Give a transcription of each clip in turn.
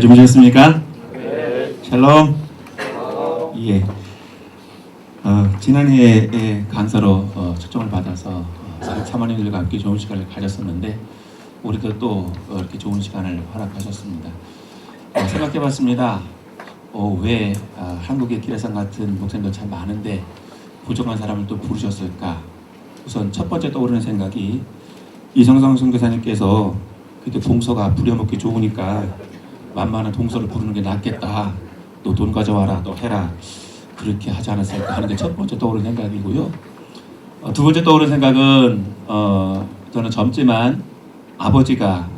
준비되셨습니까? 네. 샬롬. 예. 지난해에 강사로 초청을 받아서 사모님들과 함께 좋은 시간을 가졌었는데 우리도 또 이렇게 좋은 시간을 허락하셨습니다. 생각해봤습니다. 왜 한국의 기라상 같은 목사님도 참 많은데 부족한 사람을 또 부르셨을까? 우선 첫 번째 떠오르는 생각이 이성성 선교사님께서 그때 동서가 부려먹기 좋으니까 만만한 동서를 부르는 게 낫겠다. 또 돈 가져와라, 또 해라. 그렇게 하지 않았을까 하는 게 첫 번째 떠오르는 생각이고요. 두 번째 떠오르는 생각은 저는 젊지만 아버지가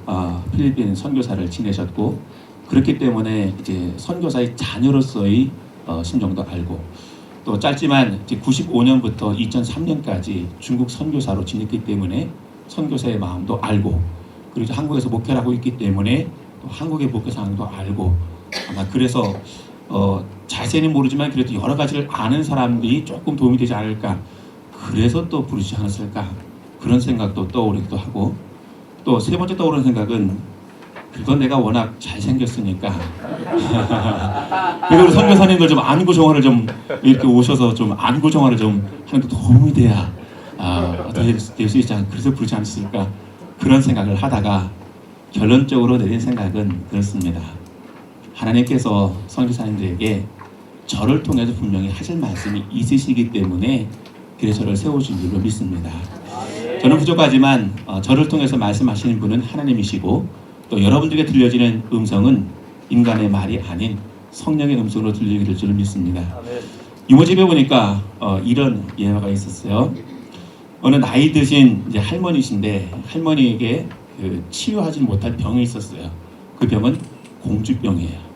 필리핀 선교사를 지내셨고 그렇기 때문에 이제 선교사의 자녀로서의 심정도 알고 또 짧지만 95년부터 2003년까지 중국 선교사로 지냈기 때문에 선교사의 마음도 알고 그리고 한국에서 목회를 하고 있기 때문에 또 한국의 목회 상황도 알고 아마 그래서 자세히는 모르지만 그래도 여러 가지를 아는 사람들이 조금 도움이 되지 않을까 그래서 또 부르지 않았을까 그런 생각도 떠오르기도 하고 또 세 번째 떠오르는 생각은 그건 내가 워낙 잘생겼으니까 그리고 선교사님들 좀 안구 정화를 좀 이렇게 오셔서 좀 안구 정화를 좀 하는 데 도움이 돼야 될 수 있지 않을까 그래서 부르지 않았을까 그런 생각을 하다가 결론적으로 내린 생각은 그렇습니다. 하나님께서 선교사님들에게 저를 통해서 분명히 하실 말씀이 있으시기 때문에 그래서 저를 세워준 줄로 믿습니다. 저는 부족하지만 저를 통해서 말씀하시는 분은 하나님이시고 또 여러분들에게 들려지는 음성은 인간의 말이 아닌 성령의 음성으로 들리게 줄 믿습니다. 이모집에 보니까 이런 예화가 있었어요. 어느 나이 드신 이제 할머니신데 할머니에게 치유하지 못할 병이 있었어요. 그 병은 공주병이에요.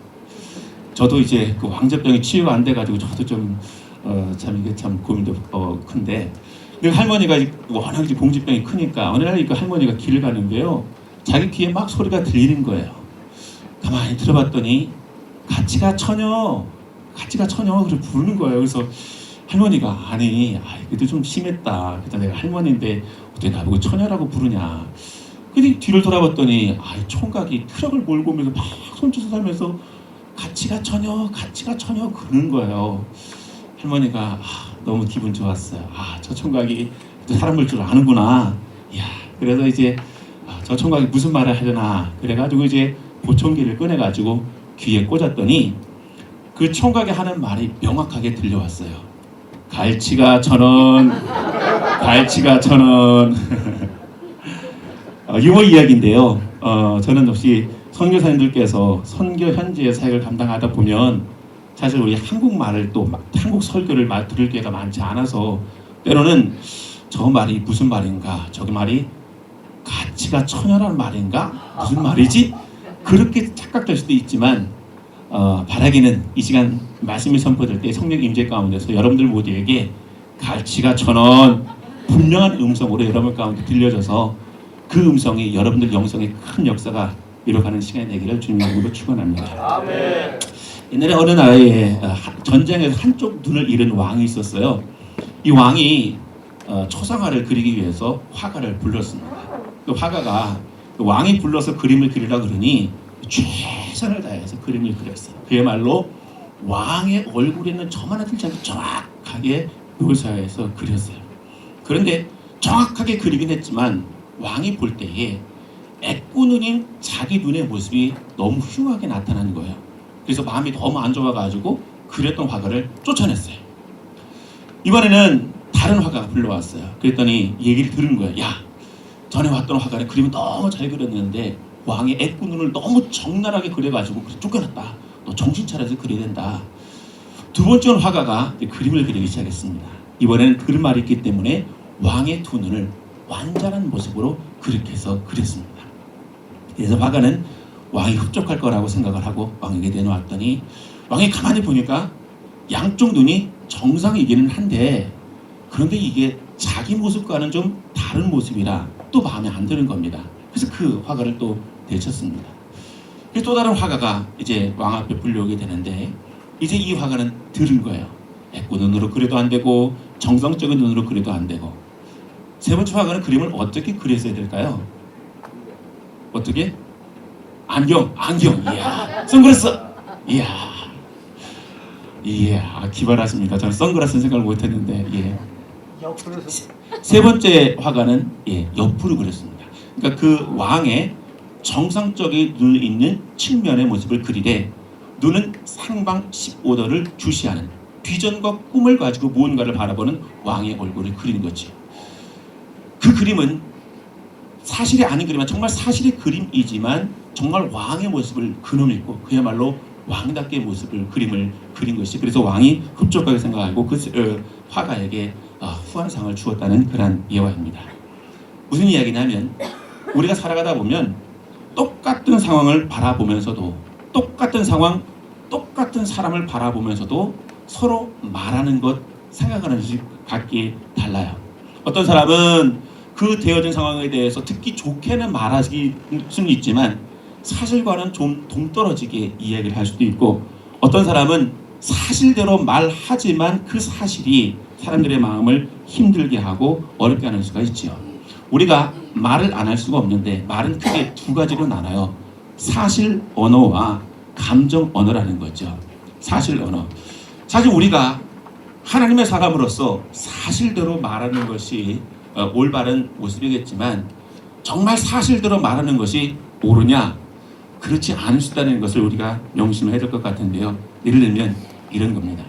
저도 이제 그 왕자병이 치유가 안 돼가지고 저도 좀 참 이게 참 고민도 큰데 그 할머니가 워낙 이제 공주병이 크니까 어느 날 그 할머니가 길을 가는데요. 자기 귀에 막 소리가 들리는 거예요. 가만히 들어봤더니 같이가 처녀 그렇게 부르는 거예요. 그래서 할머니가 아니 그래도 좀 심했다. 그래서 내가 할머니인데 어떻게 나보고 처녀라고 부르냐. 근데 뒤를 돌아봤더니 총각이 트럭을 몰고 오면서 막 손짓을 하면서 같이가 처녀 그러는 거예요. 할머니가 너무 기분 좋았어요. 저 총각이 사람을 줄 아는구나. 이야, 그래서 이제 저 총각이 무슨 말을 하려나 그래가지고 이제 보청기를 꺼내가지고 귀에 꽂았더니 그 총각이 하는 말이 명확하게 들려왔어요. 갈치가 1,000원 갈치가 1,000원 유머 이야기인데요. 저는 역시 선교사님들께서 선교 현지의 사역을 감당하다 보면 사실 우리 한국말을 또 한국 설교를 들을 기회가 많지 않아서 때로는 저 말이 무슨 말인가 저기 말이 가치가 처녀라는 말인가 무슨 말이지 그렇게 착각될 수도 있지만 바라기는 이 시간 말씀이 선포될 때 성령 임재 가운데서 여러분들 모두에게 가치가 1,000원 분명한 음성으로 여러분 가운데 들려져서 그 음성이 여러분들 영성에 큰 역사가 이뤄가는 시간이 되기를 주님으로 축원합니다. 아멘. 옛날에 어느 나라에 전쟁에서 한쪽 눈을 잃은 왕이 있었어요. 이 왕이 초상화를 그리기 위해서 화가를 불렀습니다. 그 화가가 왕이 불러서 그림을 그리라 그러니 최선을 다해서 그림을 그렸어요. 그야말로 왕의 얼굴에 있는 점 하나 틀지 않고 정확하게 묘사해서 그렸어요. 그런데 정확하게 그리긴 했지만 왕이 볼 때에 애꾸눈인 자기 눈의 모습이 너무 흉하게 나타나는 거예요. 그래서 마음이 너무 안 좋아가지고 그렸던 화가를 쫓아냈어요. 이번에는 다른 화가가 불러왔어요. 그랬더니 얘기를 들은 거예요. 야, 전에 왔던 화가는 그림을 너무 잘 그렸는데 왕의 애꾸눈을 너무 적나라하게 그려가지고 쫓겨났다. 너 정신 차려서 그려야 된다. 두 번째 화가가 그림을 그리기 시작했습니다. 이번에는 그런 말이 있기 때문에 왕의 두 눈을 완전한 모습으로 그렇게 해서 그렸습니다. 그래서 화가는 왕이 흡족할 거라고 생각을 하고 왕에게 내놓았더니 왕이 가만히 보니까 양쪽 눈이 정상이기는 한데 그런데 이게 자기 모습과는 좀 다른 모습이라 또 마음에 안 드는 겁니다. 그래서 그 화가를 또 내쳤습니다. 그래서 또 다른 화가가 이제 왕 앞에 불려오게 되는데 이제 이 화가는 들은 거예요. 애꾸 눈으로 그려도 안 되고 정성적인 눈으로 그려도 안 되고 세 번째 화가는 그림을 어떻게 그렸어야 될까요? 어떻게? 안경, 이야, 선글라스, 이야, 기발하십니다. 저는 선글라스 생각을 못했는데, 예. 세 번째 화가는 옆으로 그렸습니다. 그러니까 그 왕의 정상적인 눈이 있는 측면의 모습을 그리되 눈은 상방 15도를 주시하는 비전과 꿈을 가지고 무언가를 바라보는 왕의 얼굴을 그리는 거지. 그 그림은 사실이 아닌 그림은 정말 사실의 그림이지만 정말 왕의 모습을 그놈있고 그야말로 왕답게 모습을 그림을 그린 것이, 그래서 왕이 흡족하게 생각하고 그 화가에게 후한상을 주었다는 그런 예화입니다. 무슨 이야기냐면 우리가 살아가다 보면 똑같은 상황을 바라보면서도 똑같은 상황, 똑같은 사람을 바라보면서도 서로 말하는 것, 생각하는 것이 각기 달라요. 어떤 사람은 그 되어진 상황에 대해서 듣기 좋게는 말할 수는 있지만 사실과는 좀 동떨어지게 이야기를 할 수도 있고, 어떤 사람은 사실대로 말하지만 그 사실이 사람들의 마음을 힘들게 하고 어렵게 하는 수가 있지요. 우리가 말을 안 할 수가 없는데 말은 크게 두 가지로 나눠요. 사실 언어와 감정 언어라는 거죠. 사실 언어. 사실 우리가 하나님의 사람으로서 사실대로 말하는 것이 올바른 모습이겠지만 정말 사실대로 말하는 것이 옳으냐? 그렇지 않을 수 있다는 것을 우리가 명심해야 될 것 같은데요. 예를 들면 이런 겁니다.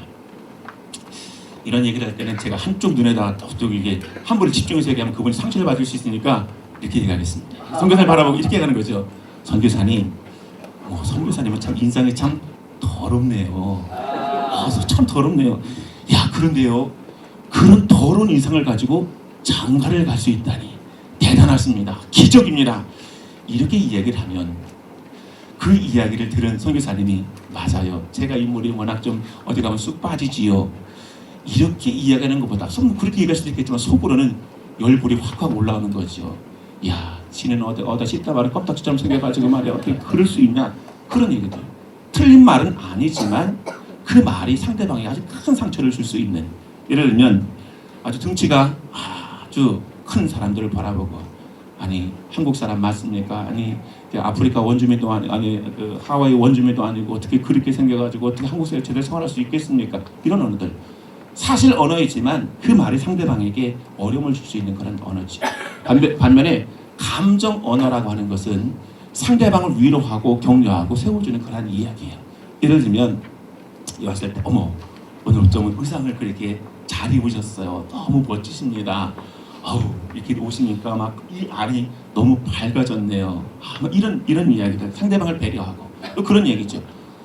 이런 얘기를 할 때는 제가 한쪽 눈에다가 뚝뚝 이게 한 분을 집중해서 얘기하면 그분이 상처를 받을 수 있으니까 이렇게 얘기하겠습니다. 선교사님 바라보고 이렇게 얘기하는 거죠. 선교사님, 선교사님은 참 인상이 참 더럽네요. 참 더럽네요. 야, 그런데요, 그런 더러운 인상을 가지고 장가를 갈 수 있다니 대단하십니다. 기적입니다. 이렇게 이야기를 하면 그 이야기를 들은 선교사님이 맞아요. 제가 인물이 워낙 좀 어디 가면 쑥 빠지지요. 이렇게 이야기하는 것보다 그렇게 얘기할 수도 있겠지만 속으로는 열불이 확 올라오는 거죠. 야, 지는 어디 씹다 말은 껍딱지처럼 생겨가지고 말이야. 어떻게 그럴 수 있냐. 그런 얘기들. 틀린 말은 아니지만 그 말이 상대방에게 아주 큰 상처를 줄 수 있는, 예를 들면 아주 등치가 아주 큰 사람들을 바라보고, 아니 한국 사람 맞습니까? 아니 아프리카 원주민도 아니 그 하와이 원주민도 아니고 어떻게 그렇게 생겨가지고 어떻게 한국에서 제대로 생활할 수 있겠습니까? 이런 언어들. 사실 언어이지만 그 말이 상대방에게 어려움을 줄 수 있는 그런 언어지. 반면에 감정 언어라고 하는 것은 상대방을 위로하고 격려하고 세워주는 그런 이야기예요. 예를 들면 왔을 때 어머 오늘 좀 의상을 그렇게 잘 입으셨어요. 너무 멋지십니다. 이렇게 오시니까 막 이 알이 너무 밝아졌네요. 이런 이야기들, 상대방을 배려하고 또 그런 얘기죠.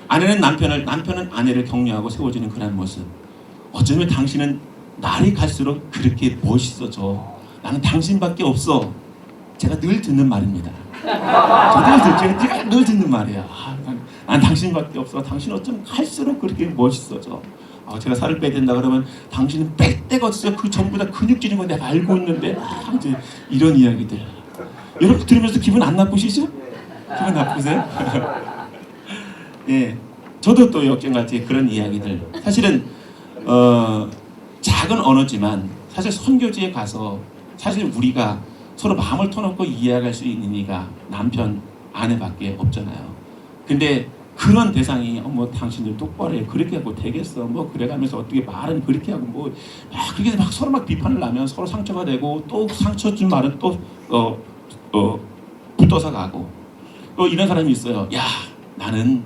아내는 남편은 아내를 격려하고 세워주는 그런 모습. 어쩌면 당신은 날이 갈수록 그렇게 멋있어져. 나는 당신밖에 없어. 제가 늘 듣는 말입니다. 제가 늘 듣는 말이에요. 난 당신밖에 없어. 당신 어쩌면 갈수록 그렇게 멋있어져. 제가 살을 빼야 된다 그러면 당신은 뺄 데가 없어요. 그 전부 다 근육질인 거 내가 알고 있는데 이제 이런 이야기들. 여러분 들으면서 기분 안 나쁘시죠? 기분 나쁘세요? 예, 저도 또 역경같이 그런 이야기들. 사실은 작은 언어지만 사실 선교지에 가서 사실 우리가 서로 마음을 터놓고 이야기할 수 있는 이가 남편, 아내밖에 없잖아요. 근데 그런 대상이 당신들 똑바로 해. 그렇게 하고 되겠어. 그래가면서 어떻게 말은 그렇게 하고 그렇게 막 서로 막 비판을 하면 서로 상처가 되고 또 상처 준 말은 또 붙어서 가고 또 이런 사람이 있어요. 야, 나는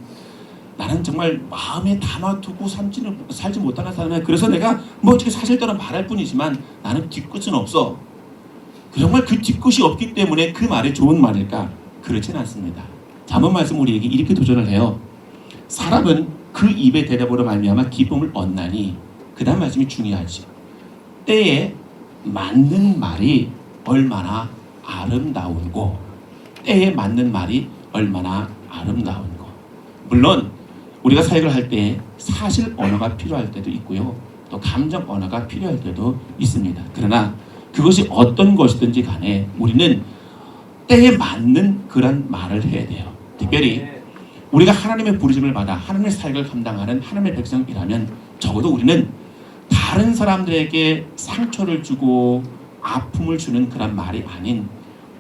정말 마음에 담아두고 살지 못하는 사람이야. 그래서 내가 어떻게 사실대로 말할 뿐이지만 나는 뒤끝은 없어. 정말 그 뒤끝이 없기 때문에 그 말이 좋은 말일까? 그렇진 않습니다. 잠언 말씀 우리에게 이렇게 도전을 해요. 사람은 그 입의 대답으로 말미암아 기쁨을 얻나니, 그 다음 말씀이 중요하죠. 때에 맞는 말이 얼마나 아름다운고, 때에 맞는 말이 얼마나 아름다운고. 물론 우리가 사역을 할 때 사실 언어가 필요할 때도 있고요, 또 감정 언어가 필요할 때도 있습니다. 그러나 그것이 어떤 것이든지 간에 우리는 때에 맞는 그런 말을 해야 돼요. 특별히 우리가 하나님의 부르심을 받아 하나님의 사역을 감당하는 하나님의 백성이라면 적어도 우리는 다른 사람들에게 상처를 주고 아픔을 주는 그런 말이 아닌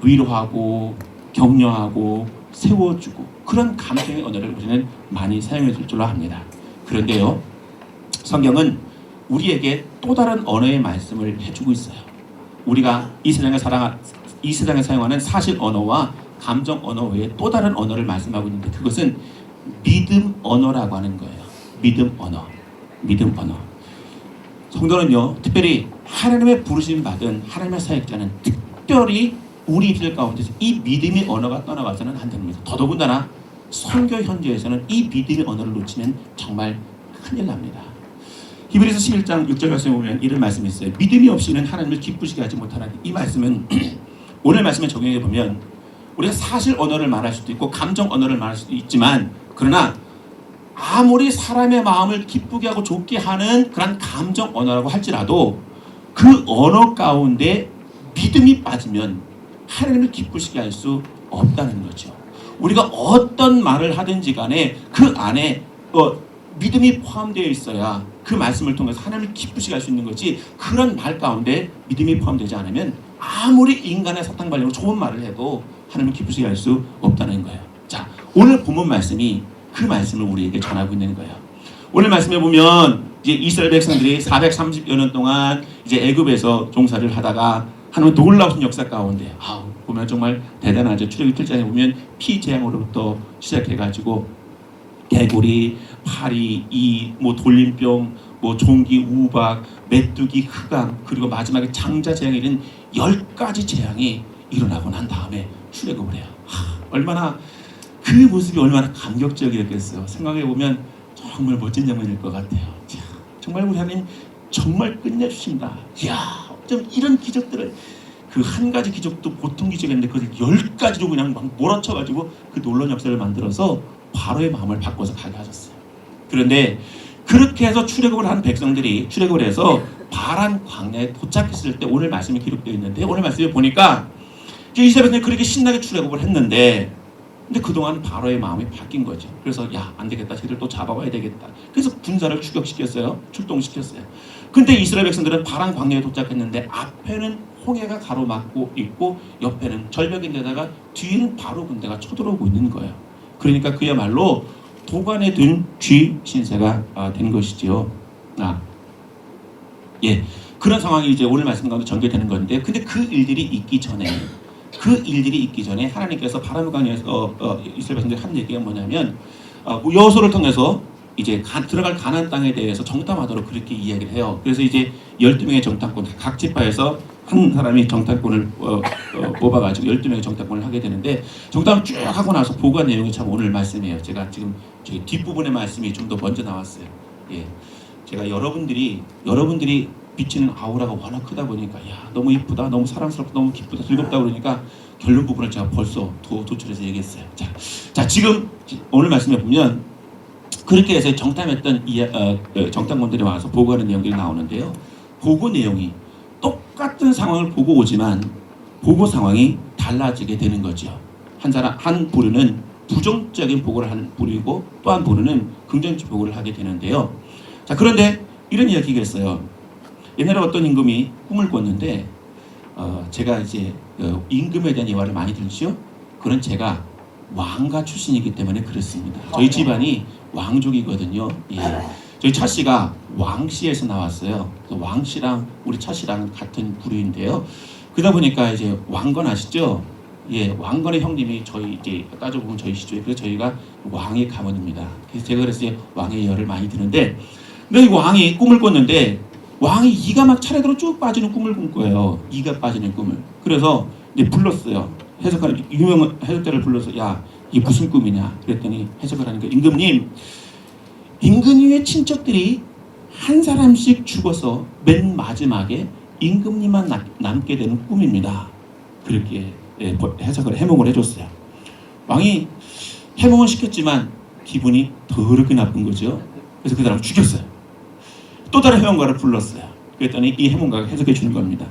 위로하고 격려하고 세워주고 그런 감정의 언어를 우리는 많이 사용해 줄 줄로 합니다. 그런데요, 성경은 우리에게 또 다른 언어의 말씀을 해주고 있어요. 우리가 이 세상에 사용하는 사실 언어와 감정 언어 외에 또 다른 언어를 말씀하고 있는데 그것은 믿음 언어라고 하는 거예요. 믿음 언어. 믿음 언어. 성도는요, 특별히 하나님의 부르심 받은 하나님의 사역자는 특별히 우리 입술 가운데서 이 믿음의 언어가 떠나가서는 안 됩니다. 더더군다나 선교 현지에서는 이 믿음의 언어를 놓치면 정말 큰일 납니다. 히브리서 11장 6절 말씀에 보면 이런 말씀이 있어요. 믿음이 없이는 하나님을 기쁘시게 하지 못하나니. 이 말씀은 오늘 말씀에 적용해 보면 우리가 사실 언어를 말할 수도 있고 감정 언어를 말할 수도 있지만, 그러나 아무리 사람의 마음을 기쁘게 하고 좋게 하는 그런 감정 언어라고 할지라도 그 언어 가운데 믿음이 빠지면 하나님을 기쁘시게 할 수 없다는 거죠. 우리가 어떤 말을 하든지 간에 그 안에 믿음이 포함되어 있어야 그 말씀을 통해서 하나님을 기쁘시게 할 수 있는 거지, 그런 말 가운데 믿음이 포함되지 않으면 아무리 인간의 사탕발림으로 좋은 말을 해도 하나님을 기쁘시게 할 수 없다는 거예요. 자, 오늘 본문 말씀이 그 말씀을 우리에게 전하고 있는 거예요. 오늘 말씀에 보면 이제 이스라엘 백성들이 430여 년 동안 이제 애굽에서 종사를 하다가 하나님의 놀라우신 역사 가운데 보면 정말 대단하죠. 출애굽기 7장에 보면 피재앙으로부터 시작해가지고 개구리, 파리, 돌림병, 종기, 우박, 메뚜기, 흑암, 그리고 마지막에 장자 재앙 이런 10가지 재앙이 일어나고 난 다음에 출애굽을 해요. 얼마나 그 모습이 얼마나 감격적이었겠어요. 생각해보면 정말 멋진 장면일 것 같아요. 자, 정말 우리 하나님 정말 끝내주신다. 이야, 좀 이런 기적들을, 그 한 가지 기적도 보통 기적이었는데 그걸 10가지로 그냥 막 몰아쳐가지고 그 놀라운 역사를 만들어서 바로의 마음을 바꿔서 가게 하셨어요. 그런데 그렇게 해서 출애굽을 한 백성들이 출애굽을 해서 바란 광야에 도착했을 때 오늘 말씀이 기록되어 있는데, 오늘 말씀에 보니까 이스라엘 백성들이 그렇게 신나게 출애굽을 했는데 근데 그동안 바로의 마음이 바뀐 거죠. 그래서 안 되겠다, 쟤들 또 잡아와야 되겠다. 그래서 군사를 추격시켰어요. 출동시켰어요. 근데 이스라엘 백성들은 바란 광야에 도착했는데 앞에는 홍해가 가로막고 있고 옆에는 절벽인데다가 뒤에는 바로 군대가 쳐들어오고 있는 거예요. 그러니까 그야말로 도관에 든 쥐 신세가 된 것이지요. 그런 상황이 이제 오늘 말씀 가운데 전개되는 건데, 근데 그 일들이 있기 전에 하나님께서 바람 강에서 이스라엘 백성들이 한 얘기가 뭐냐면 여호수아를 통해서 이제 들어갈 가나안 땅에 대해서 정탐하도록 그렇게 이야기를 해요. 그래서 이제 12명의 정탐꾼, 각 지파에서 한 사람이 정탐꾼을 뽑아가지고 12명의 정탐꾼을 하게 되는데, 정탐을 쭉 하고 나서 보고한 내용이 참 오늘 말씀이에요. 제가 지금 저기 뒷부분의 말씀이 좀 더 먼저 나왔어요. 제가 여러분들이 비치는 아우라가 워낙 크다 보니까 너무 이쁘다, 너무 사랑스럽다, 너무 기쁘다, 즐겁다 그러니까 결론 부분을 제가 벌써 도출해서 얘기했어요. 자, 지금 오늘 말씀에 보면 그렇게 해서 정탐했던 정탐꾼들이 와서 보고하는 내용들이 나오는데요. 보고 내용이 똑같은 상황을 보고 오지만 보고 상황이 달라지게 되는 거죠. 한 부류는 부정적인 보고를 하는 부류이고 또 한 부류는 긍정적 보고를 하게 되는데요. 자, 그런데 이런 이야기가 있어요. 옛날에 어떤 임금이 꿈을 꿨는데 제가 이제 임금에 대한 예화를 많이 들죠. 그런 제가 왕가 출신이기 때문에 그렇습니다. 저희 집안이 왕족이거든요. 저희 차씨가 왕씨에서 나왔어요. 왕씨랑 우리 차씨랑 같은 부류인데요. 그러다 보니까 이제 왕건 아시죠? 왕건의 형님이 저희 이제 따져보면 저희 시조에, 그래서 저희가 왕의 가문입니다. 그래서 제가 그래서 왕의 열을 많이 드는데, 근데 이 왕이 꿈을 꿨는데 왕이 이가 막 차례대로 쭉 빠지는 꿈을 꾼 거예요. 이가 빠지는 꿈을. 그래서 이제 불렀어요. 유명한 해석자를 불러서 이게 무슨 꿈이냐 그랬더니 해석을 하니까 임금님의 친척들이 한 사람씩 죽어서 맨 마지막에 임금님만 남게 되는 꿈입니다. 그렇게 해몽을 해줬어요. 왕이 해몽을 시켰지만 기분이 더럽게 나쁜 거죠. 그래서 그 사람을 죽였어요. 또 다른 해몽가를 불렀어요. 그랬더니 이 해몽가가 해석해 주는 겁니다.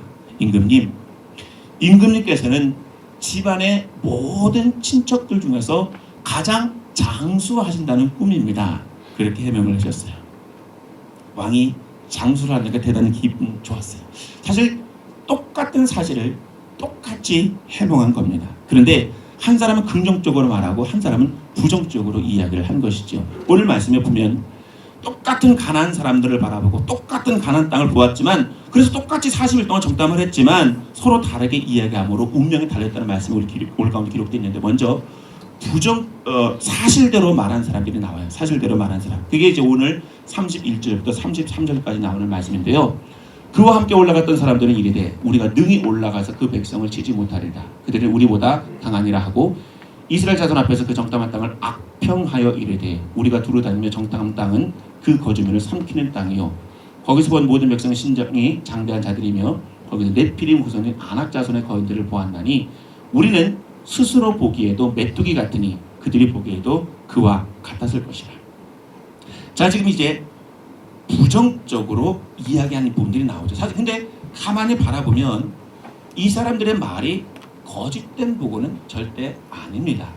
임금님께서는 집안의 모든 친척들 중에서 가장 장수하신다는 꿈입니다. 그렇게 해명을 하셨어요. 왕이 장수를 하니까 대단히 기분 좋았어요. 사실 똑같은 사실을 똑같이 해몽한 겁니다. 그런데 한 사람은 긍정적으로 말하고 한 사람은 부정적으로 이야기를 한 것이죠. 오늘 말씀에 보면 똑같은 가난한 사람들을 바라보고 똑같은 가나안 땅을 보았지만 그래서 똑같이 40일 동안 정탐을 했지만 서로 다르게 이야기함으로 운명이 달렸다는 말씀이 오늘 가운데 기록되어 있는데 먼저 사실대로 말한 사람들이 나와요. 사실대로 말한 사람. 그게 이제 오늘 31절부터 33절까지 나오는 말씀인데요. 그와 함께 올라갔던 사람들은 이르되 우리가 능히 올라가서 그 백성을 치지 못하리라. 그들은 우리보다 강하니라 하고 이스라엘 자손 앞에서 그 정탐한 땅을 악평하여 이르되 우리가 두루 다니며 정탐한 땅은 그 거주민을 삼키는 땅이요 거기서 본 모든 백성은 신장이 장대한 자들이며 거기서 네피림 후손인 아낙 자손의 거인들을 보았나니 우리는 스스로 보기에도 메뚜기 같으니 그들이 보기에도 그와 같았을 것이라. 자, 지금 이제 부정적으로 이야기하는 부분들이 나오죠. 사실 근데 가만히 바라보면 이 사람들의 말이 거짓된 보고는 절대 아닙니다.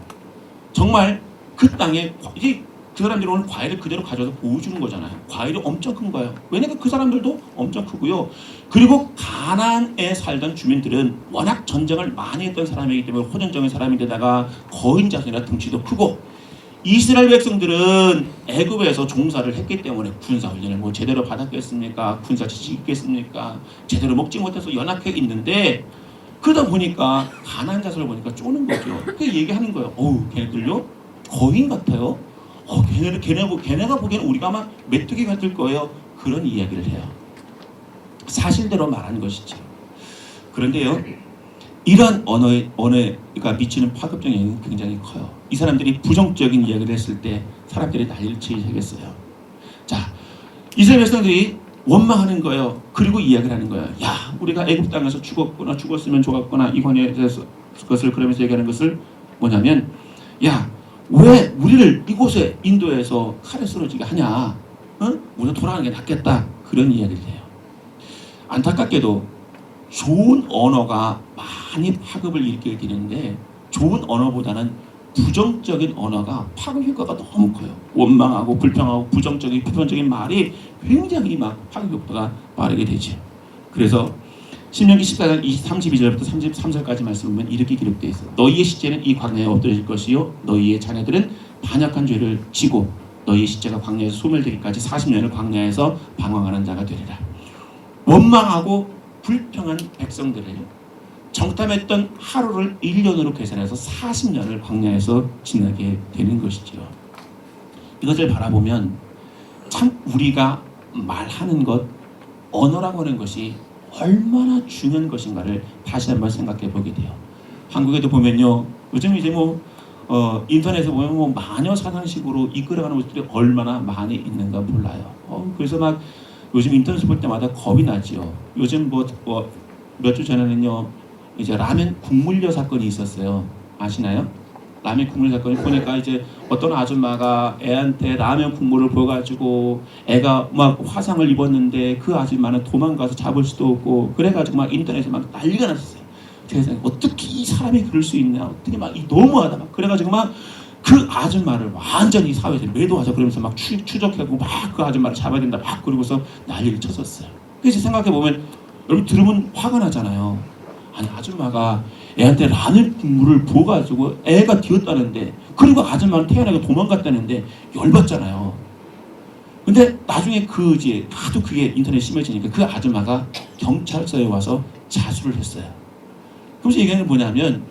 정말 그 땅에 이게 그 사람들이 오늘 과일을 그대로 가져와서 보여주는 거잖아요. 과일이 엄청 큰 거예요. 왜냐면 그 사람들도 엄청 크고요. 그리고 가나안에 살던 주민들은 워낙 전쟁을 많이 했던 사람이기 때문에 호전적인 사람인데다가 거인 자손이라 등치도 크고 이스라엘 백성들은 애굽에서 종사를 했기 때문에 군사 훈련을 뭐 제대로 받았겠습니까? 군사 지식이 있겠습니까? 제대로 먹지 못해서 연약해 있는데 그러다 보니까 가나안 자손을 보니까 쪼는 거죠. 그 얘기하는 거예요. 어우, 걔네들요? 거인 같아요. 걔네가 보기에는 우리가 아마 메뚜기 같을 거예요. 그런 이야기를 해요. 사실대로 말하는 것이죠. 그런데요, 이러한 언어가 미치는 파급적인 영향이 굉장히 커요. 이 사람들이 부정적인 이야기를 했을 때 사람들이 난리를 치기 시작했어요. 자, 이스라엘 백성들이 원망하는 거예요. 그리고 이야기를 하는 거예요. 야, 우리가 애굽 땅에서 죽었으면 좋았거나 이관에 대해서 그것을 그러면서 얘기하는 것을 뭐냐면, 야, 왜 우리를 이곳에 인도에서 칼에 쓰러지게 하냐? 우리가 돌아가는 게 낫겠다. 그런 이야기를 해요. 안타깝게도 좋은 언어가 많이 파급을 일으키게 되는데 좋은 언어보다는 부정적인 언어가 파급 효과가 너무 커요. 원망하고 불평하고 부정적인批判적인 말이 굉장히 막 파급 효과가 빠르게 되죠. 그래서 신명기 14장 32절부터 33절까지 말씀 보면 이렇게 기록되어 있어요. 너희의 시체는 이 광야에 엎드려질 것이요 너희의 자녀들은 반역한 죄를 지고 너희의 시체가 광야에서 소멸되기까지 40년을 광야에서 방황하는 자가 되리라. 원망하고 불평한 백성들을 정탐했던 하루를 1년으로 계산해서 40년을 광야에서 지나게 되는 것이죠. 이것을 바라보면 참 우리가 말하는 것, 언어라고 하는 것이 얼마나 중요한 것인가를 다시 한번 생각해 보게 돼요. 한국에도 보면요, 요즘 이제 인터넷에 보면 마녀 사상식으로 이끌어가는 모습들이 얼마나 많이 있는가 몰라요. 그래서 막 요즘 인터넷을 볼 때마다 겁이 나죠. 요즘 몇 주 전에는요, 이제 라면 국물려 사건이 있었어요. 아시나요? 라면 국물 사건이 보니까 이제 어떤 아줌마가 애한테 라면 국물을 부어가지고 애가 막 화상을 입었는데 그 아줌마는 도망가서 잡을 수도 없고 그래가지고 막 인터넷에 막 난리가 났었어요. 세상에 어떻게 이 사람이 그럴 수 있냐, 어떻게 막 너무하다 막 그래가지고 막 그 아줌마를 완전히 사회에서 매도하자 그러면서 막 추적하고 막 그 아줌마를 잡아야 된다 막 그러고서 난리를 쳤었어요. 그래서 생각해 보면 여러분 들으면 화가 나잖아요. 아니 아줌마가 애한테 라면 국물을 부어가지고 애가 뒤었다는데 그리고 아줌마는 태어나고 도망갔다는데 열받잖아요. 근데 나중에 하도 그게 인터넷 심해지니까 그 아줌마가 경찰서에 와서 자수를 했어요. 그래서 얘기하는 게 뭐냐면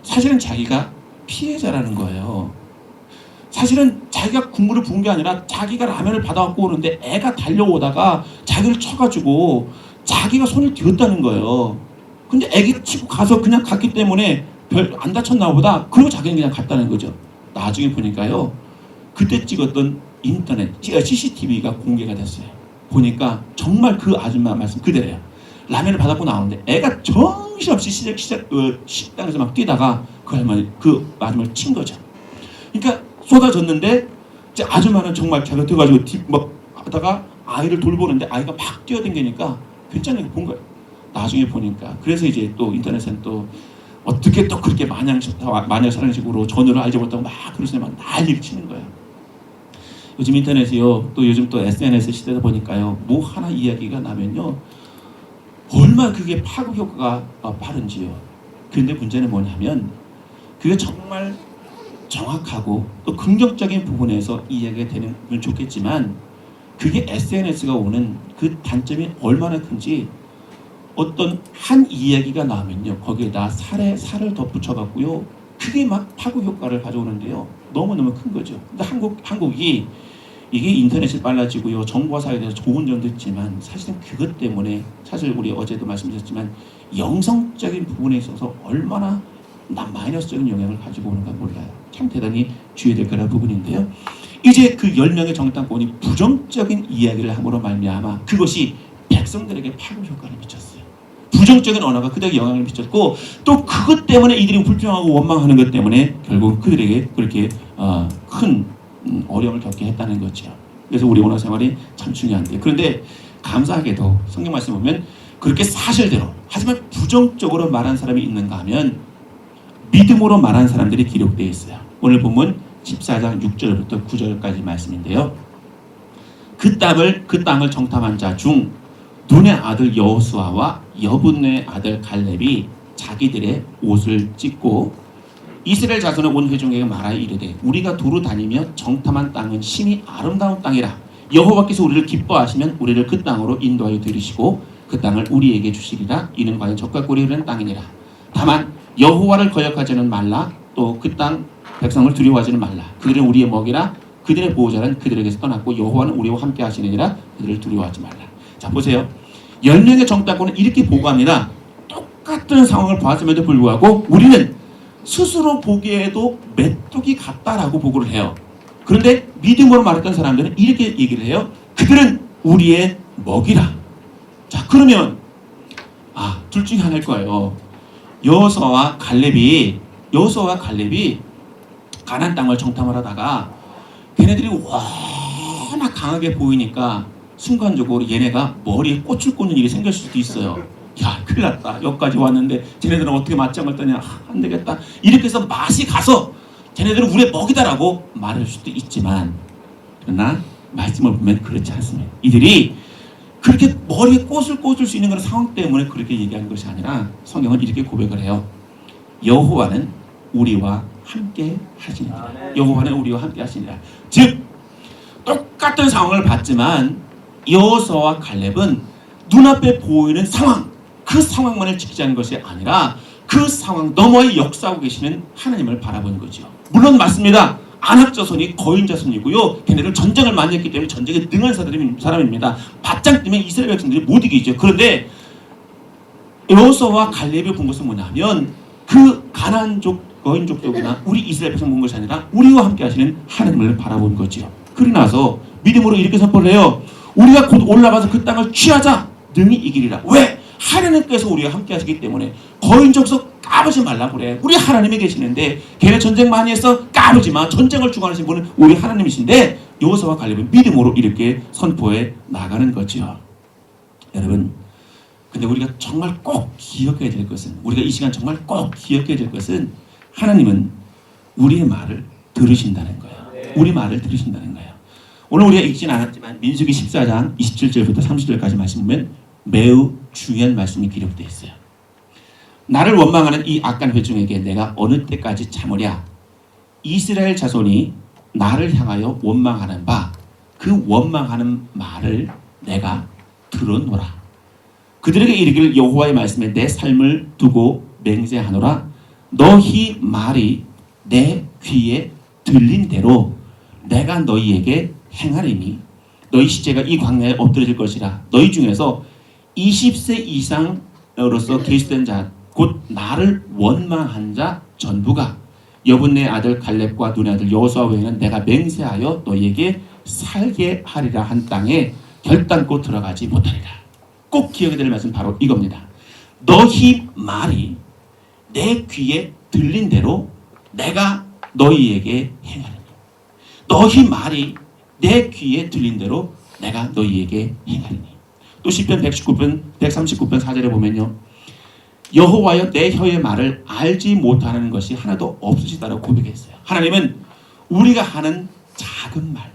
사실은 자기가 피해자라는 거예요. 사실은 자기가 국물을 부은 게 아니라 자기가 라면을 받아갖고 오는데 애가 달려오다가 자기를 쳐가지고 자기가 손을 뒤었다는 거예요. 근데 애기를 치고 가서 그냥 갔기 때문에 별 안 다쳤나 보다. 그리고 자기는 그냥 갔다는 거죠. 나중에 보니까요, 그때 찍었던 인터넷 CCTV가 공개가 됐어요. 보니까 정말 그 아줌마 말씀 그대로예요. 라면을 받았고 나오는데 애가 정신없이 식당에서 막 뛰다가 그 아줌마를 친 거죠. 그러니까 쏟아졌는데 이제 아줌마는 정말 갸gat해가지고 막 하다가 아이를 돌보는데 아이가 막 뛰어댕기니까 괜찮은 거 본 거예요. 나중에 보니까 그래서 이제 또 인터넷에는 또 어떻게 또 그렇게 마녀 사랑식으로 전혀를 알지 못하고 막 그러면서 막 난리를 치는 거예요. 요즘 인터넷이요, 또 요즘 또 SNS 시대다 보니까요, 뭐 하나 이야기가 나면요 얼마나 그게 파급 효과가 빠른지요. 그런데 문제는 뭐냐면 그게 정말 정확하고 또 긍정적인 부분에서 이야기가 되면 좋겠지만 그게 SNS가 오는 그 단점이 얼마나 큰지 어떤 한 이야기가 나오면요 거기에다 살을 덧붙여갖고요 그게 막 파급 효과를 가져오는데요 너무너무 큰 거죠. 근데 한국이 이게 인터넷이 빨라지고요 정보화 사회에 대해서 좋은 점도 있지만 사실은 그것 때문에 사실 우리 어제도 말씀드렸지만 영성적인 부분에 있어서 얼마나 마이너스적인 영향을 가지고 오는가 몰라요. 참 대단히 주의해야 될 그런 부분인데요. 이제 그 10명의 정탐꾼이 부정적인 이야기를 함으로 말미암아 그것이 백성들에게 파급 효과를 미쳤어요. 부정적인 언어가 그들에게 영향을 미쳤고 또 그것 때문에 이들이 불평하고 원망하는 것 때문에 결국 그들에게 그렇게 큰 어려움을 겪게 했다는 거죠. 그래서 우리 언어 생활이 참 중요한데 그런데 감사하게도 성경 말씀 보면 그렇게 사실대로 하지만 부정적으로 말한 사람이 있는가 하면 믿음으로 말한 사람들이 기록되어 있어요. 오늘 본문 14장 6절부터 9절까지 말씀인데요. 그 땅을 정탐한 자 중 눈의 아들 여호수아와 여분의 아들 갈렙이 자기들의 옷을 찢고 이스라엘 자손의 온 회중에게 말하여 이르되 우리가 두루 다니며 정탐한 땅은 심히 아름다운 땅이라 여호와께서 우리를 기뻐하시면 우리를 그 땅으로 인도하여 들이시고 그 땅을 우리에게 주시리라. 이는 과연 적과 꿀이 흐르는 땅이니라. 다만 여호와를 거역하지는 말라. 또 그 땅 백성을 두려워하지는 말라. 그들은 우리의 먹이라. 그들의 보호자는 그들에게서 떠났고 여호와는 우리와 함께 하시느니라. 그들을 두려워하지 말라. 자 보세요. 10명의 정탐꾼은 이렇게 보고합니다. 똑같은 상황을 봤음에도 불구하고 우리는 스스로 보기에도 메뚜기 같다라고 보고를 해요. 그런데 믿음으로 말했던 사람들은 이렇게 얘기를 해요. 그들은 우리의 먹이라. 자 그러면 둘 중에 하나일 거예요. 여호수아와 갈렙이 가나안 땅을 정탐을 하다가 걔네들이 워낙 강하게 보이니까 순간적으로 얘네가 머리에 꽃을 꽂는 일이 생길 수도 있어요. 야 큰일 났다. 여기까지 왔는데 쟤네들은 어떻게 맞짱을 뜨냐. 안 되겠다. 이렇게 해서 맛이 가서 쟤네들은 우리의 먹이다라고 말할 수도 있지만 그러나 말씀을 보면 그렇지 않습니다. 이들이 그렇게 머리에 꽃을 꽂을 수 있는 그런 상황 때문에 그렇게 얘기하는 것이 아니라 성경은 이렇게 고백을 해요. 여호와는 우리와 함께 하시니라. 여호와는 우리와 함께 하시니라. 즉 똑같은 상황을 봤지만 여호수아와 갈렙은 눈앞에 보이는 상황 그 상황만을 지키자는 것이 아니라 그 상황 너머에 역사하고 계시는 하나님을 바라보는 거죠. 물론 맞습니다. 안악자손이 거인자손이고요. 걔네들 전쟁을 많이 했기 때문에 전쟁에 능한 사람입니다. 바짝 뛰면 이스라엘 백성들이 못 이기죠. 그런데 여호수아와 갈렙이 본 것은 뭐냐면 그 가나안족 거인족 쪽이나 우리 이스라엘 백성 본 것이 아니라 우리와 함께 하시는 하나님을 바라본 거죠. 그러고 나서 믿음으로 이렇게 선포를 해요. 우리가 곧 올라가서 그 땅을 취하자. 능히 이기리라. 왜? 하나님께서 우리와 함께 하시기 때문에 거인족서 까부지 말라고 그래. 우리 하나님이 계시는데 걔네 전쟁 많이 해서 까부지 마. 전쟁을 주관하신 분은 우리 하나님이신데 여호수아와 갈렙은 믿음으로 이렇게 선포해 나가는 거죠. 여러분 근데 우리가 정말 꼭 기억해야 될 것은 우리가 이 시간 정말 꼭 기억해야 될 것은 하나님은 우리의 말을 들으신다는 거예요. 우리 말을 들으신다는 거예요. 오늘 우리가 읽지는 않았지만 민수기 14장 27절부터 30절까지 말씀 보면 매우 중요한 말씀이 기록되어 있어요. 나를 원망하는 이 악한 회중에게 내가 어느 때까지 참으랴. 이스라엘 자손이 나를 향하여 원망하는 바 그 원망하는 말을 내가 들어노라. 그들에게 이르기를 여호와의 말씀에 내 삶을 두고 맹세하노라. 너희 말이 내 귀에 들린 대로 내가 너희에게 행하리니 너희 시체가 이 광야에 엎드려질 것이라. 너희 중에서 20세 이상으로서 계시된 자 곧 나를 원망한 자 전부가 여분네 아들 갈렙과 눈의 아들 여호수아 외에는 내가 맹세하여 너희에게 살게 하리라 한 땅에 결단코 들어가지 못하리라. 꼭 기억해야 될 말씀 바로 이겁니다. 너희 말이 내 귀에 들린 대로 내가 너희에게 행하리니. 너희 말이 내 귀에 들린 대로 내가 너희에게 행하리니. 또 시편 139편 4절에 보면요. 여호와여 내 혀의 말을 알지 못하는 것이 하나도 없으시다라고 고백했어요. 하나님은 우리가 하는 작은 말,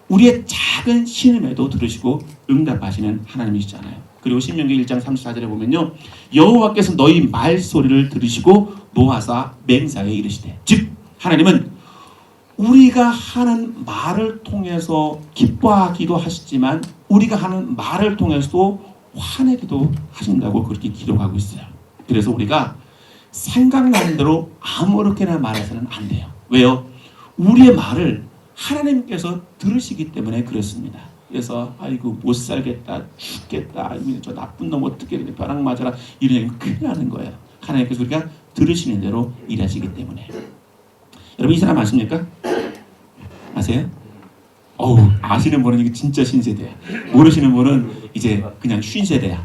우리의 작은 신음에도 들으시고 응답하시는 하나님이시잖아요. 그리고 신명기 1장 34절에 보면요, 여호와께서 너희 말소리를 들으시고 노하사 맹사에 이르시되, 즉 하나님은 우리가 하는 말을 통해서 기뻐하기도 하시지만 우리가 하는 말을 통해서도 화내기도 하신다고 그렇게 기록하고 있어요. 그래서 우리가 생각나는 대로 아무렇게나 말해서는 안 돼요. 왜요? 우리의 말을 하나님께서 들으시기 때문에 그렇습니다. 그래서 아이고 못 살겠다, 죽겠다, 아이고 저 나쁜 놈 어떻게 이렇게 벼락 맞아라, 이런 얘기는 큰일 나는 거예요. 하나님께서 우리가 들으시는 대로 일하시기 때문에. 여러분 이 사람 아십니까? 아세요? 아시는 분은 이게 진짜 신세대야. 모르시는 분은 이제 그냥 쉰세대야.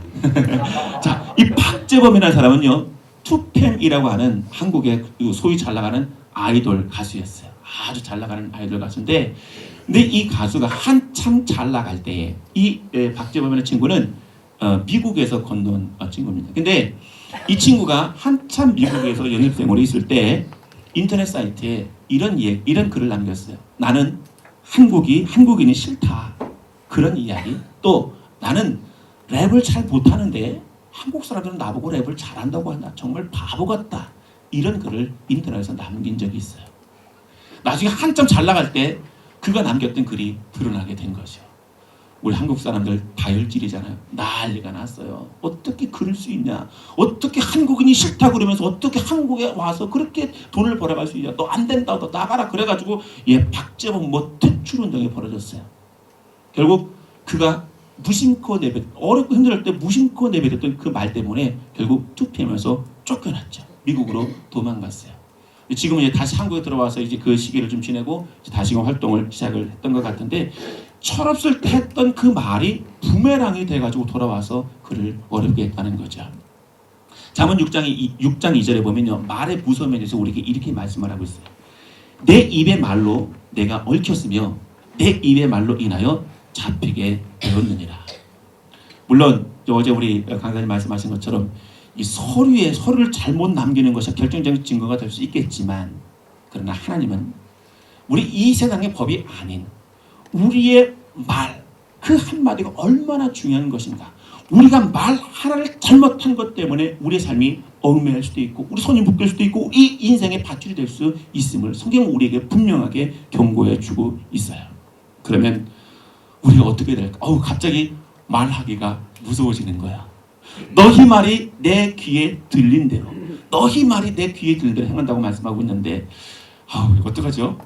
자, 이 박재범이라는 사람은요, 투팸이라고 하는 한국의 소위 잘 나가는 아이돌 가수였어요. 아주 잘 나가는 아이돌 가수인데, 근데 이 가수가 한참 잘 나갈 때에 이 박재범이라는 친구는 미국에서 건너온 친구입니다. 근데 이 친구가 한참 미국에서 연습생으로 있을 때 인터넷 사이트에 이런 글을 남겼어요. 나는 한국인이 싫다. 그런 이야기. 또 나는 랩을 잘 못하는데 한국 사람들은 나보고 랩을 잘한다고 한다. 정말 바보 같다. 이런 글을 인터넷에서 남긴 적이 있어요. 나중에 한참 잘 나갈 때 그가 남겼던 글이 드러나게 된 거죠. 우리 한국 사람들 다혈질이잖아요. 난리가 났어요. 어떻게 그럴 수 있냐? 어떻게 한국인이 싫다 그러면서 어떻게 한국에 와서 그렇게 돈을 벌어갈 수 있냐? 너 안 된다, 너 나가라. 그래가지고 박재범 퇴출 운동이 벌어졌어요. 결국 그가 무심코 어렵고 힘들 때 무심코 내뱉었던 그 말 때문에 결국 투표하면서 쫓겨났죠. 미국으로 도망갔어요. 지금은 이제 다시 한국에 들어와서 이제 그 시기를 좀 지내고 다시금 활동을 시작을 했던 것 같은데, 철없을 때 했던 그 말이 부메랑이 돼가지고 돌아와서 그를 어렵게 했다는 거죠. 잠언 6장 2절에 보면요, 말의 무서움에 대해서 우리에게 이렇게 말씀을 하고 있어요. 내 입의 말로 내가 얽혔으며 내 입의 말로 인하여 잡히게 되었느니라. 물론 어제 우리 강사님 말씀하신 것처럼 이 서류를 잘못 남기는 것이 결정적인 증거가 될 수 있겠지만, 그러나 하나님은 우리 이 세상의 법이 아닌 우리의 말, 그 한마디가 얼마나 중요한 것인가. 우리가 말 하나를 잘못한 것 때문에 우리의 삶이 얽매일 수도 있고 우리 손이 묶일 수도 있고 이 인생의 밧줄이 될 수 있음을 성경은 우리에게 분명하게 경고해 주고 있어요. 그러면 우리가 어떻게 될까? 갑자기 말하기가 무서워지는 거야. 너희 말이 내 귀에 들린 대로, 너희 말이 내 귀에 들린 대로 행한다고 말씀하고 있는데, 어떡하죠?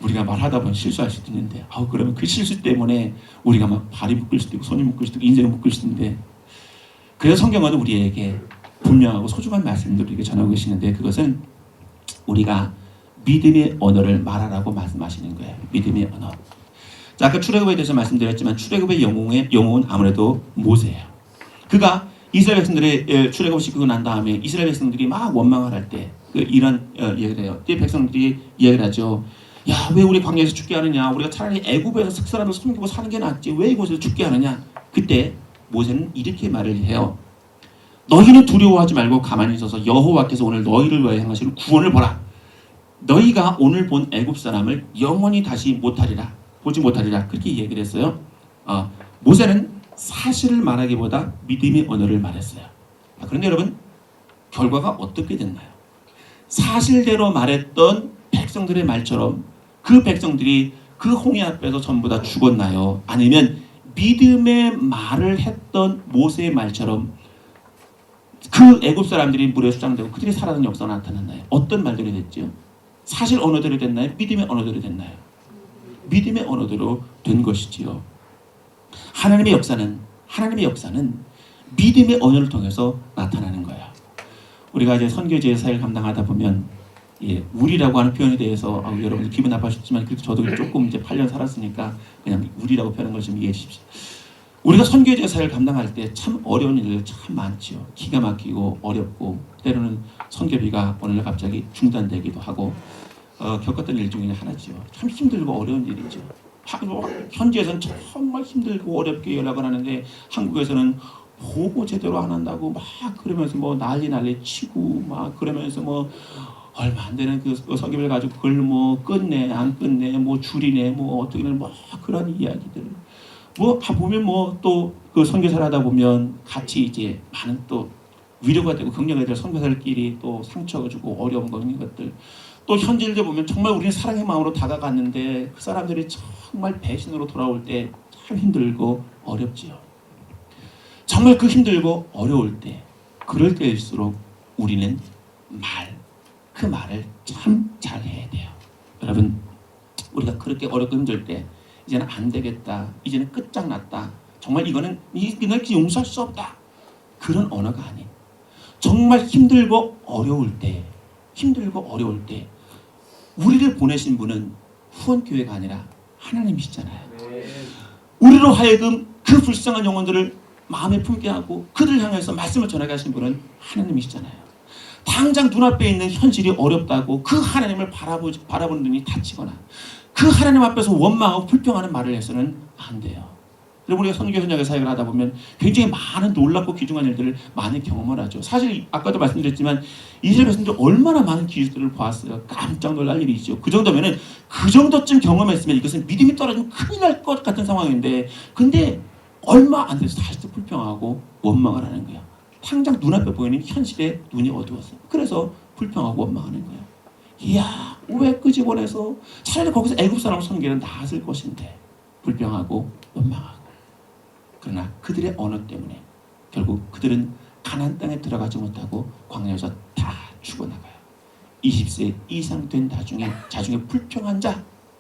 우리가 말하다 보면 실수할 수도 있는데, 그러면 그 실수 때문에 우리가 막 발이 묶일 수도 있고 손이 묶일 수도 있고 인생이 묶일 수도 있는데, 그래서 성경은 우리에게 분명하고 소중한 말씀들을 우리에게 전하고 계시는데, 그것은 우리가 믿음의 언어를 말하라고 말씀하시는 거예요. 믿음의 언어. 자, 아까 출애굽에 대해서 말씀드렸지만 출애굽의 영웅은 아무래도 모세예요. 그가 이스라엘 백성들의 출애굽을 시키고 난 다음에 이스라엘 백성들이 막 원망을 할 때 이런 이야기를 해요. 이 백성들이 이야기를 하죠. 야, 왜 우리 광야에서 죽게 하느냐? 우리가 차라리 애굽에서 석사람을 섬기고 사는 게 낫지. 왜 이곳에서 죽게 하느냐? 그때 모세는 이렇게 말을 해요. 너희는 두려워하지 말고 가만히 있어서 여호와께서 오늘 너희를 위하여 행하시는 구원을 보라. 너희가 오늘 본 애굽 사람을 영원히 다시 보지 못하리라. 그렇게 얘기를 했어요. 모세는 사실을 말하기보다 믿음의 언어를 말했어요. 그런데 여러분, 결과가 어떻게 됐나요? 사실대로 말했던 백성들의 말처럼 그 백성들이 그 홍해 앞에서 전부 다 죽었나요? 아니면 믿음의 말을 했던 모세의 말처럼 그 애굽 사람들이 물에 수장되고 그들이 살아난 역사가 나타났나요? 어떤 말들이 됐죠? 사실 언어들이 됐나요? 믿음의 언어들이 됐나요? 믿음의 언어대로 된 것이지요. 하나님의 역사는 믿음의 언어를 통해서 나타나는 거예요. 우리가 이제 선교제 사역을 감당하다 보면 우리라고 하는 표현에 대해서 여러분들 기분 나빠하셨지만 그래도 저도 조금 이제 8년 살았으니까 그냥 우리라고 표현한 걸 좀 이해해 주십시오. 우리가 선교제 사역을 감당할 때 참 어려운 일들 참 많지요. 기가 막히고 어렵고 때로는 선교비가 어느 날 갑자기 중단되기도 하고 겪었던 일 중에 하나죠. 참 힘들고 어려운 일이죠. 현지에서는 정말 힘들고 어렵게 연락을 하는데 한국에서는 보고 제대로 안 한다고 막 그러면서 뭐 난리 치고 막 그러면서 뭐 얼마 안 되는 그 선교비를 가지고 그걸 뭐 끝내 안 끝내 뭐 줄이네 뭐 어떻게는 뭐 그런 이야기들 뭐 보면 뭐 또 그 선교사를 하다 보면 같이 이제 많은 또 위로가 되고 격려가 될 선교사들끼리 또 상처가 주고 어려운 거 있는 것들, 또 현지인들 보면 정말 우리는 사랑의 마음으로 다가갔는데 그 사람들이 정말 배신으로 돌아올 때 참 힘들고 어렵지요. 정말 그 힘들고 어려울 때, 그럴 때일수록 우리는 그 말을 참 잘해야 돼요. 여러분, 우리가 그렇게 어렵고 힘들 때 이제는 안 되겠다, 이제는 끝장났다, 정말 이거는 용서할 수 없다, 그런 언어가 아닌, 정말 힘들고 어려울 때 우리를 보내신 분은 후원교회가 아니라 하나님이시잖아요. 우리로 하여금 그 불쌍한 영혼들을 마음에 품게 하고 그들을 향해서 말씀을 전하게 하신 분은 하나님이시잖아요. 당장 눈앞에 있는 현실이 어렵다고 그 하나님을 바라보는 눈이 닫히거나 그 하나님 앞에서 원망하고 불평하는 말을 해서는 안 돼요. 그리고 우리가 선교 현장의 사역을 하다 보면 굉장히 많은 놀랍고 귀중한 일들을 많이 경험을 하죠. 사실 아까도 말씀드렸지만 이스라엘 백성들 얼마나 많은 기술들을 보았어요. 깜짝 놀랄 일이죠. 그 정도면은 그 정도쯤 경험했으면 이것은 믿음이 떨어지면 큰일 날 것 같은 상황인데, 근데 얼마 안 돼서 다시 또 불평하고 원망을 하는 거예요. 당장 눈앞에 보이는 현실에 눈이 어두웠어. 그래서 불평하고 원망하는 거예요. 이야, 왜 끄집어내서 차라리 거기서 애굽 사람 섬기는 나았을 것인데, 불평하고 원망하고. 그러나 그들의 언어 때문에 결국 그들은 가나안 땅에 들어가지 못하고 광야에서 다 죽어나가요. 20세 이상 된 자중에 불평한 자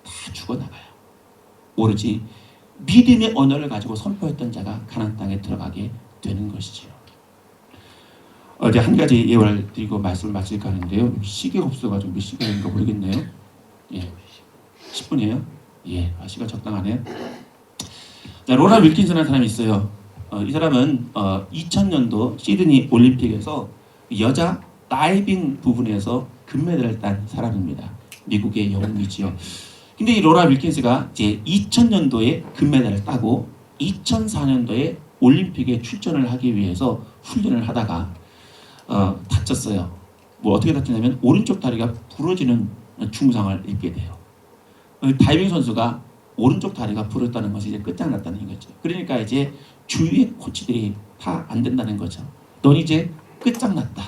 다 죽어나가요. 오로지 믿음의 언어를 가지고 선포했던 자가 가나안 땅에 들어가게 되는 것이지요. 어제 한 가지 예화를 드리고 말씀을 마칠까 하는데요. 시계가 없어가지고 몇 시간인가 모르겠네요. 예, 10분이에요. 예, 시간 적당하네. 자, 로라 윌킨슨이라는 사람이 있어요. 이 사람은 2000년도 시드니 올림픽에서 여자 다이빙 부분에서 금메달을 딴 사람입니다. 미국의 영웅이지요. 근데 이 로라 윌킨스가 이제 2000년도에 금메달을 따고 2004년도에 올림픽에 출전을 하기 위해서 훈련을 하다가 다쳤어요. 뭐 어떻게 다쳤냐면 오른쪽 다리가 부러지는 중상을 입게 돼요. 다이빙 선수가 오른쪽 다리가 부러졌다는 것이 이제 끝장났다는 거죠. 그러니까 이제 주위의 코치들이 다 안 된다는 거죠. 넌 이제 끝장났다.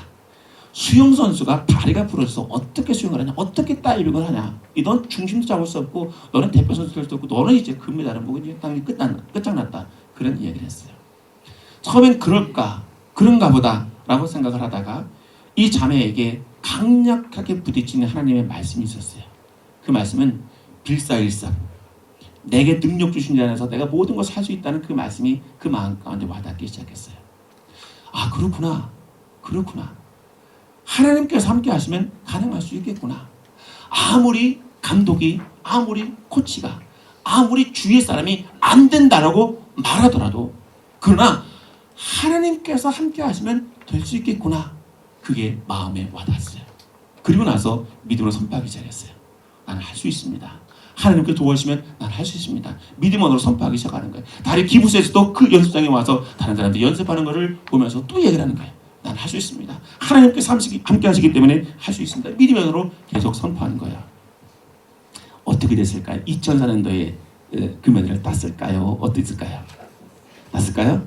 수영 선수가 다리가 부러져서 어떻게 수영을 하냐, 어떻게 다이빙을 하냐, 넌 중심도 잡을 수 없고, 너는 대표 선수 될 수 없고, 너는 이제 금메달은 뭐고 이제 당연히 끝장났다. 그런 이야기를 했어요. 처음엔 그런가 보다라고 생각을 하다가 이 자매에게 강력하게 부딪히는 하나님의 말씀이 있었어요. 그 말씀은 빌사일상, 내게 능력 주신 자 안에서 내가 모든 것을 할 수 있다는 그 말씀이 그 마음 가운데 와닿기 시작했어요. 아, 그렇구나. 하나님께서 함께 하시면 가능할 수 있겠구나. 아무리 감독이, 아무리 코치가, 아무리 주위의 사람이 안 된다라고 말하더라도, 그러나 하나님께서 함께 하시면 될 수 있겠구나. 그게 마음에 와닿았어요. 그리고 나서 믿음으로 선포하기 시작했어요. 나는 할 수 있습니다. 하나님께 도와주시면 난 할 수 있습니다. 믿음 언어로 선포하기 시작하는 거예요. 다리 기부스에서도 그 연습장에 와서 다른 사람들 연습하는 것을 보면서 또 얘기를 하는 거예요. 난 할 수 있습니다. 하나님께서 함께 하시기 때문에 할 수 있습니다. 믿음 언어로 계속 선포하는 거야. 어떻게 됐을까요? 2004년도에 금메달을 땄을까요? 어땠을까요? 땄을까요?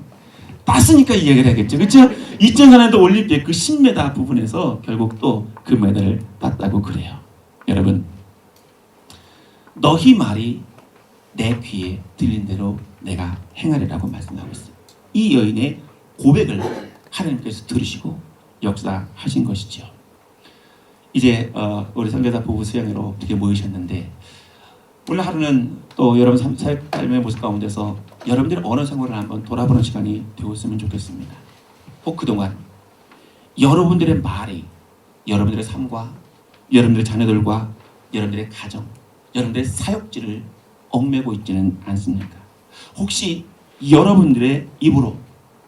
땄으니까 이 얘기를 하겠죠. 그렇죠? 2004년도 올림픽 그 10m 부분에서 결국 또 금메달을 땄다고 그래요. 여러분, 너희 말이 내 귀에 들린 대로 내가 행하리라고 말씀하고 있어요. 이 여인의 고백을 하나님께서 들으시고 역사하신 것이죠. 이제 우리 선교사 부부 수양회로 이렇게 모이셨는데, 오늘 하루는 또 여러분 삶의 모습 가운데서 여러분들의 언어 생활을 한번 돌아보는 시간이 되었으면 좋겠습니다. 혹 그동안 여러분들의 말이 여러분들의 삶과 여러분들의 자녀들과 여러분들의 가정, 여러분들의 사역지를 얽매고 있지는 않습니까? 혹시 여러분들의 입으로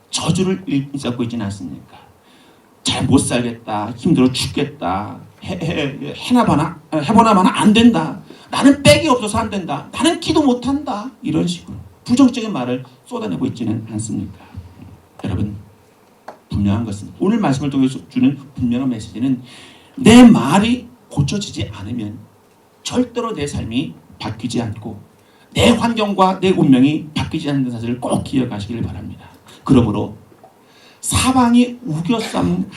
저주를 일삼고 있지는 않습니까? 잘 못 살겠다, 힘들어 죽겠다, 해보나마나 안 된다, 나는 빽이 없어서 안 된다, 나는 기도 못한다, 이런 식으로 부정적인 말을 쏟아내고 있지는 않습니까? 여러분, 분명한 것은, 오늘 말씀을 통해서 주는 분명한 메시지는, 내 말이 고쳐지지 않으면 절대로 내 삶이 바뀌지 않고 내 환경과 내 운명이 바뀌지 않는 사실을 꼭 기억하시길 바랍니다. 그러므로 사방이 우겨쌈을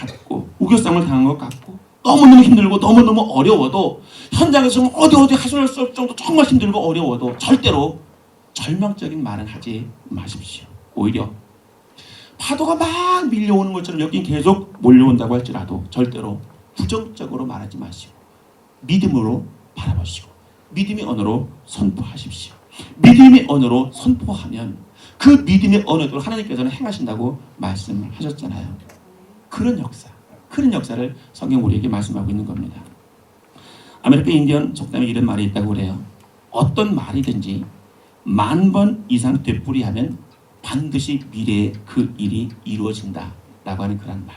당한 것 같고 너무너무 힘들고 너무너무 어려워도 현장에서 어디 하소연할 수 없을 정도 정말 힘들고 어려워도 절대로 절망적인 말은 하지 마십시오. 오히려 파도가 막 밀려오는 것처럼 여긴 계속 몰려온다고 할지라도 절대로 부정적으로 말하지 마시고 믿음으로 바라보시고 믿음의 언어로 선포하십시오. 믿음의 언어로 선포하면 그 믿음의 언어대로 하나님께서는 행하신다고 말씀하셨잖아요. 그런 역사를 성경 우리에게 말씀하고 있는 겁니다. 아메리카 인디언 속담에 이런 말이 있다고 그래요. 어떤 말이든지 10,000번 이상 되풀이하면 반드시 미래에 그 일이 이루어진다 라고 하는 그런 말.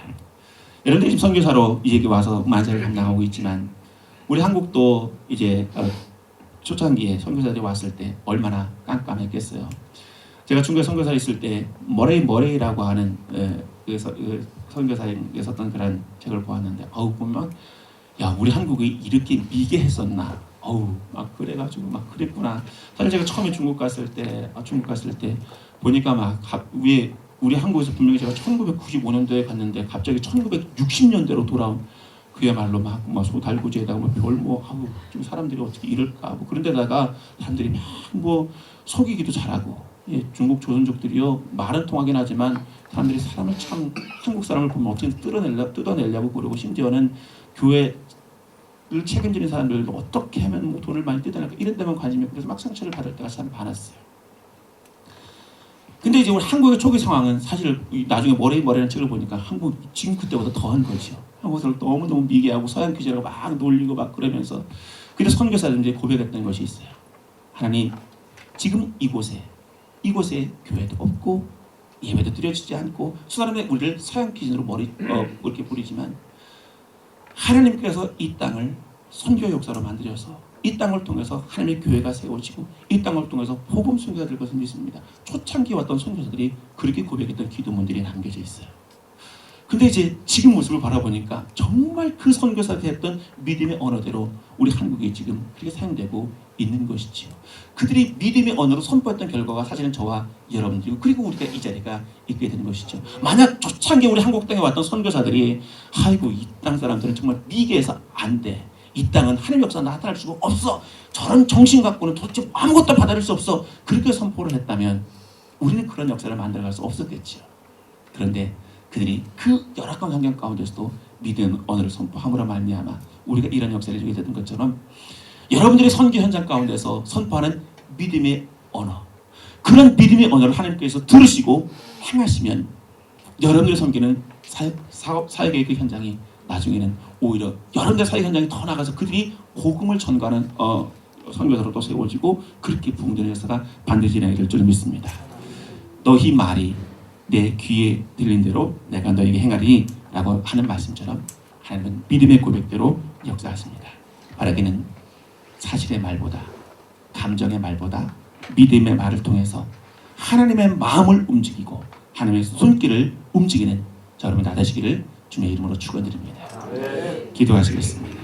여러분들이 지금 선교사로 이 얘기 와서 만세를 감당하고 있지만 우리 한국도 이제 초창기에 선교사들이 왔을 때 얼마나 깜깜했겠어요. 제가 중국에 선교사에 있을 때 머레이라고 하는 선교사에 썼던 그런 책을 보았는데 보면 야 우리 한국이 이렇게 미개했었나 막 그래가지고 막 그랬구나. 사실 제가 처음에 중국 갔을 때 보니까 막 위에 우리 한국에서 분명히 제가 1995년도에 갔는데 갑자기 1960년대로 돌아온 그야말로 막 소달구지에다가 좀 사람들이 어떻게 이럴까 그런 데다가 사람들이 막 속이기도 잘하고 중국 조선족들이요 말은 통하긴 하지만 사람들이 사람을 참 한국 사람을 보면 어떻게 뜯어내려고 그러고 심지어는 교회를 책임지는 사람들도 어떻게 하면 돈을 많이 뜯어낼까 이런 데만 관심이 없고 그래서 막 상처를 받을 때가 참 많았어요. 근데 이제 우리 한국의 초기 상황은 사실 나중에 머레이라는 책을 보니까 한국 지금 그때보다 더한 거죠. 한국에서 너무너무 미개하고 서양 규제라고 막 놀리고 막 그러면서 그래서 선교사들이 고백했던 것이 있어요. 하나님 지금 이곳에 교회도 없고 예배도 드려지지 않고 수사람의 우리를 서양 기준으로 이렇게 부리지만 하나님께서 이 땅을 선교 역사로 만들어서 이 땅을 통해서 하나님의 교회가 세워지고 이 땅을 통해서 복음 선교가 될 것을 믿습니다. 초창기에 왔던 선교사들이 그렇게 고백했던 기도문들이 남겨져 있어요. 근데 이제 지금 모습을 바라보니까 정말 그 선교사들이 했던 믿음의 언어대로 우리 한국이 지금 그렇게 사용되고 있는 것이지요. 그들이 믿음의 언어로 선포했던 결과가 사실은 저와 여러분들이고 그리고 우리가 이 자리가 있게 되는 것이죠. 만약 초창기에 우리 한국 땅에 왔던 선교사들이 이 땅 사람들은 정말 미개해서 안 돼. 이 땅은 하나님의 역사가 나타날 수가 없어. 저런 정신 갖고는 도대체 아무것도 받아들일 수 없어. 그렇게 선포를 했다면 우리는 그런 역사를 만들어갈 수 없었겠지요. 그런데 그들이 그 열악한 환경 가운데서도 믿음의 언어를 선포함으로 말미암아 우리가 이런 역사를 주게 되는 것처럼 여러분들이 선교 현장 가운데서 선포하는 믿음의 언어 그런 믿음의 언어를 하나님께서 들으시고 행하시면 여러분들의 섬기는 사역의 그 현장이 나중에는 오히려 여러분들 사역 현장이 더 나가서 그들이 복음을 전가하는 선교사로 또 세워지고 그렇게 부흥되는 역사가 반드시 일어나게 될 줄 믿습니다. 너희 말이 내 귀에 들린 대로 내가 너에게 행하리니 라고 하는 말씀처럼 하나님은 믿음의 고백대로 역사하십니다. 바라기는 사실의 말보다 감정의 말보다 믿음의 말을 통해서 하나님의 마음을 움직이고 하나님의 손길을 움직이는 여러분 다 되시기를 주님의 이름으로 축원드립니다. 기도하시겠습니다.